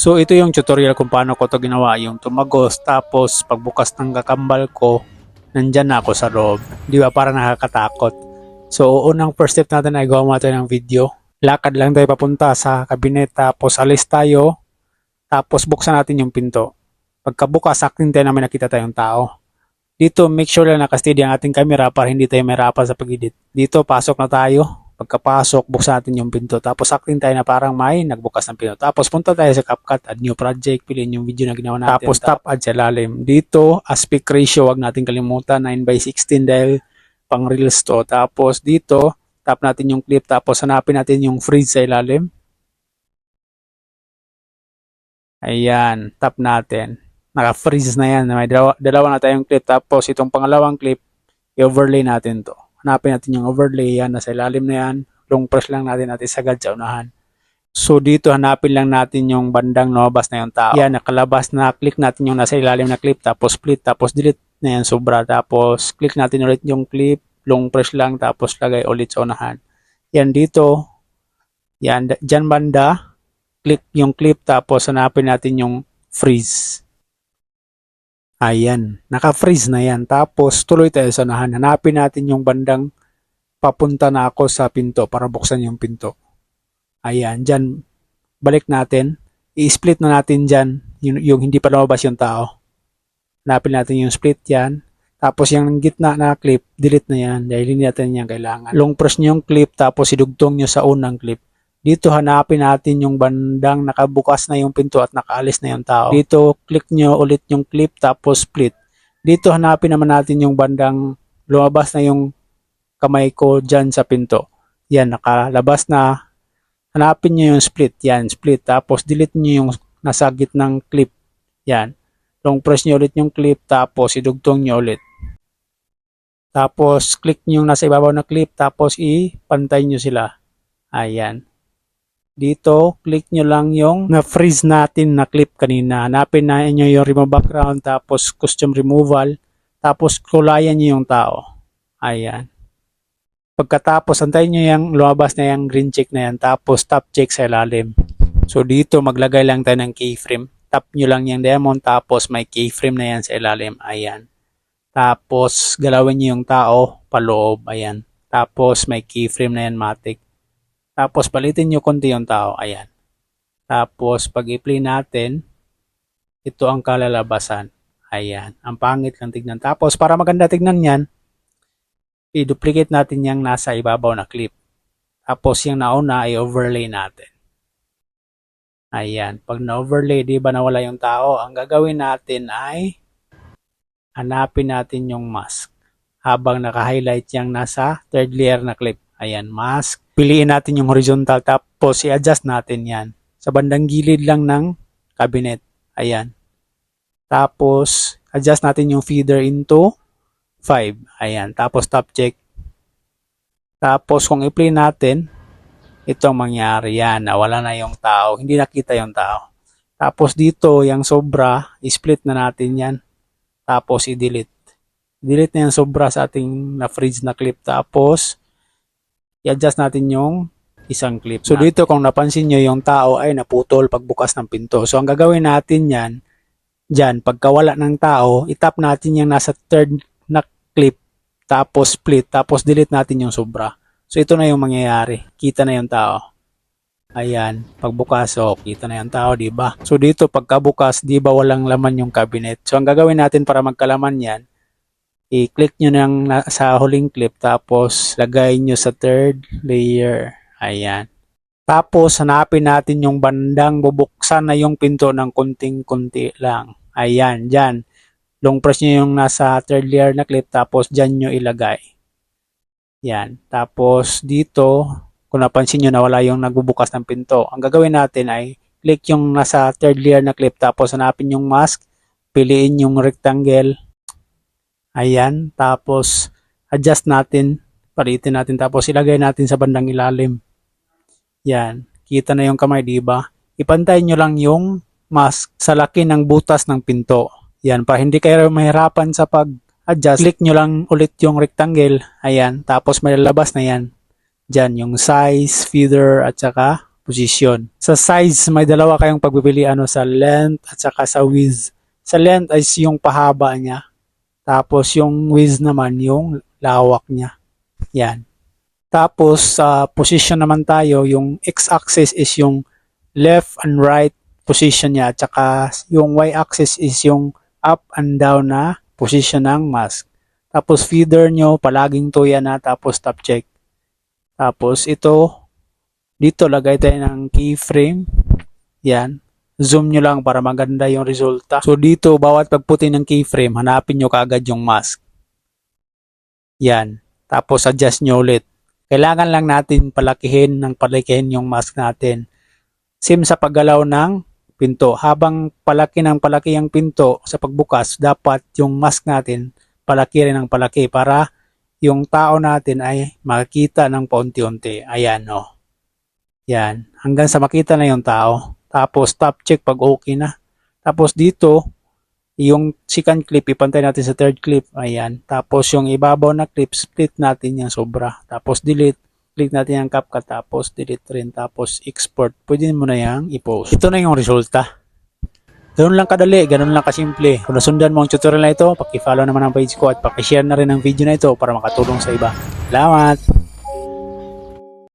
So ito yung tutorial kung paano ko to ginawa, yung tumagos tapos pagbukas ng kakambal ko, nandyan na ako sa loob. Di ba parang nakakatakot. So unang first step natin ay gawa tayo ng video. Lakad lang tayo papunta sa kabinet tapos alis tayo tapos buksan natin yung pinto. Pagkabukas, sakting tayo na may nakita tayong tao. Dito make sure lang nakasteady ang ating camera para hindi tayo mahirapan sa pag-edit. Dito pasok na tayo. Pagkapasok, buksan natin yung pinto. Tapos acting tayo na parang may nagbukas ng pinto. Tapos punta tayo sa CapCut, add new project, piliin yung video na ginawa natin. Tapos tap add sa lalim. Dito, aspect ratio, wag natin kalimutan, 9:16 dahil pang reels to. Tapos dito, tap natin yung clip. Tapos hanapin natin yung freeze sa ilalim. Ayan, tap natin. Naka-freeze na yan. May dalawa na tayong clip. Tapos itong pangalawang clip, i-overlay natin to. Hanapin natin yung overlay, yan, nasa ilalim na yan. Long press lang natin sagad sa unahan. So dito hanapin lang natin yung bandang lumabas na yung tao. Yan, nakalabas na, click natin yung nasa ilalim na clip, tapos split, tapos delete na yan sobra. Tapos click natin ulit yung clip, long press lang, tapos lagay ulit sa unahan. Yan dito, yan, dyan banda, click yung clip, tapos hanapin natin yung freeze. Ayan, naka-freeze na yan. Tapos tuloy tayo sa unahan. Hanapin natin yung bandang papunta na ako sa pinto para buksan yung pinto. Ayan, dyan, balik natin. I-split na natin dyan yung hindi pa lumabas yung tao. Hanapin natin yung split yan. Tapos yung gitna na clip, delete na yan dahil hindi natin yan kailangan. Long press nyo yung clip tapos idugtong nyo sa unang clip. Dito hanapin natin yung bandang nakabukas na yung pinto at nakaalis na yung tao. Dito click nyo ulit yung clip tapos split. Dito hanapin naman natin yung bandang lumabas na yung kamay ko dyan sa pinto. Yan, nakalabas na. Hanapin nyo yung split. Yan, split. Tapos delete nyo yung nasa gitnang clip. Yan. Long press nyo ulit yung clip tapos idugtong nyo ulit. Tapos click nyo yung nasa ibabaw na clip tapos ipantay nyo sila. Ayan. Dito, click nyo lang yung na-freeze natin na clip kanina. Hanapin na nyo yung remove background, tapos custom removal, tapos kulayan nyo yung tao. Ayan. Pagkatapos, antayin nyo yung lumabas na yung green check na yan, tapos tap check sa ilalim. So dito, maglagay lang tayo ng keyframe. Tap nyo lang yung diamond, tapos may keyframe na yan sa ilalim. Ayan. Tapos, galawin nyo yung tao paloob. Ayan. Tapos, may keyframe na yan, matic. Tapos palitin nyo konti yung tao. Ayan. Tapos pag i-play natin, ito ang kalalabasan. Ayan. Ang pangit lang tignan. Tapos para maganda tignan yan, i-duplicate natin yung nasa ibabaw na clip. Tapos yung nauna ay overlay natin. Ayan. Pag na-overlay, di ba nawala yung tao? Ang gagawin natin ay hanapin natin yung mask. Habang naka-highlight yung nasa third layer na clip. Ayan, mask. Piliin natin yung horizontal tapos i-adjust natin yan. Sa bandang gilid lang ng cabinet. Ayan. Tapos, adjust natin yung feeder into 5. Ayan. Tapos, top check. Tapos, kung i-play natin, ito ang mangyari. Yan, nawala na yung tao. Hindi nakita yung tao. Tapos, dito, yung sobra, i-split na natin yan. Tapos, i-delete. Delete na yung sobra sa ating na-freeze na clip. Tapos, i-adjust natin yung isang clip. So dito kung napansin nyo yung tao ay naputol pagbukas ng pinto. So ang gagawin natin yan, dyan, pagkawala ng tao, itap natin yung nasa third na clip, tapos split, tapos delete natin yung sobra. So ito na yung mangyayari. Kita na yung tao. Ayan, pagbukas, so kita na yung tao, diba? So dito pagkabukas, diba walang laman yung cabinet. So ang gagawin natin para magkalaman yan, i-click nyo nang sa huling clip tapos lagay nyo sa third layer. Ayan. Tapos hanapin natin yung bandang bubuksan na yung pinto ng kunting-kunti lang. Ayan, dyan. Long press nyo yung nasa third layer na clip tapos dyan nyo ilagay. Yan. Tapos dito, kung napansin nyo nawala yung nagbubukas ng pinto. Ang gagawin natin ay click yung nasa third layer na clip tapos hanapin yung mask. Piliin yung rectangle. Ayan, tapos adjust natin, palitin natin, tapos ilagay natin sa bandang ilalim. Yan, kita na yung kamay, diba? Ipantay nyo lang yung mask sa laki ng butas ng pinto. Yan, para hindi kayo mahirapan sa pag-adjust, click nyo lang ulit yung rectangle. Ayan, tapos may lalabas na yan. Diyan, yung size, feeder, at saka position. Sa size, may dalawa kayong pagpipilian sa length at saka sa width. Sa length is yung pahaba niya. Tapos yung width naman yung lawak niya. Yan. Tapos sa position naman tayo, yung x-axis is yung left and right position niya at saka yung y-axis is yung up and down na position ng mask. Tapos feeder nyo, palaging tuya na, tapos top check. Tapos ito, dito lagay tayo ng keyframe. Yan. Zoom nyo lang para maganda yung resulta. So dito, bawat pagputi ng keyframe, hanapin nyo kaagad yung mask. Yan. Tapos adjust nyo ulit. Kailangan lang natin palakihin yung mask natin. Same sa paggalaw ng pinto. Habang palaki ang pinto sa pagbukas, dapat yung mask natin palaki rin ng palaki para yung tao natin ay makikita ng paunti-unti. Ayan, oh. Yan. Hanggang sa makita na yung tao. Tapos top check pag okay na. Tapos dito, yung second clip, ipantay natin sa third clip. Ayan. Tapos yung ibabaw na clip, split natin yung sobra. Tapos delete. Click natin yung CapCut. Tapos delete rin. Tapos export. Pwede mo na yung i-post. Ito na yung resulta. Ganun lang kadali, ganun lang kasimple. Kung nasundan mo ang tutorial na ito, paki-follow naman ang page ko at paki-share na rin ang video na ito para makatulong sa iba. Salamat!